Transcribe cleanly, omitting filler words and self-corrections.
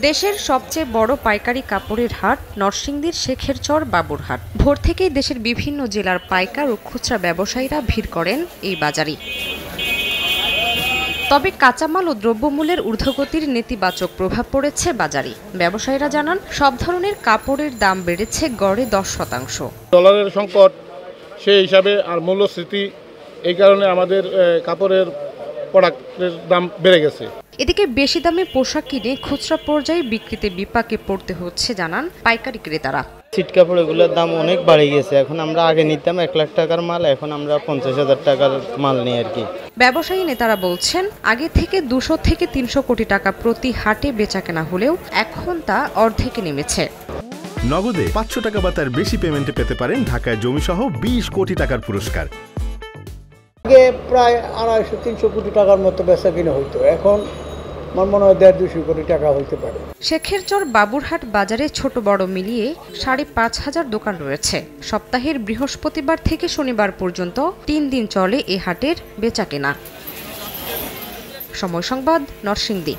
দেশের সবচেয়ে বড় পাইকারি কাপড়ের হাট নরসিংদীর শেখেরচর বাবুরহাট। ভোর থেকেই দেশের বিভিন্ন জেলার পাইকার ও খুচরা ব্যবসায়ীরা ভিড় করেন এই বাজারে। তবে কাঁচামাল ও দ্রব্যমূল্যের ঊর্ধ্বগতির নেতিবাচক প্রভাব পড়েছে বাজারে। ব্যবসায়ীরা জানান, সব ধরনের কাপড়ের দাম বেড়েছে গড়ে 10%। ডলারের সংকট সেই হিসাবে আর মূল্যস্ফীতি, এই কারণে আমাদের কাপড়ের প্রোডাক্টের দাম বেড়ে গেছে। এদিকে বেশি দামে পোশাক কিনে খুচরা পর্যায়ে বিক্রিতে বিপাকে পড়তে হচ্ছে জানান পাইকারি ক্রেতারা। ছিট কাপড় এগুলোর দাম অনেক বাড়ে গেছে। এখন আমরা আগে নিতাম 1 লাখ টাকার মাল, এখন আমরা 50,000 টাকার মাল নিই আর কি। ব্যবসায়ী নেতারা বলছেন, আগে থেকে 200 থেকে 300 কোটি টাকা প্রতি হাটে বেচাকেনা হলেও এখন তা অর্ধেকে নেমেছে। নগদে 500 টাকা বা তার বেশি পেমেন্টে পেতে পারেন ঢাকায় জমিসহ 20 কোটি টাকার পুরস্কার। আগে প্রায় 250-300 কোটি টাকার মতো বেচা কিনা হইতো, এখন আমার মনে হয় 150-200 কোটি টাকা হইতে পারে। শেখেরচর বাবুরহাট বাজারে ছোট বড় মিলিয়ে 5,500 দোকান রয়েছে। সপ্তাহের বৃহস্পতিবার থেকে শনিবার পর্যন্ত 3 দিন চলে এ হাটের বেচাকেনা। সময় সংবাদ, নরসিংদী।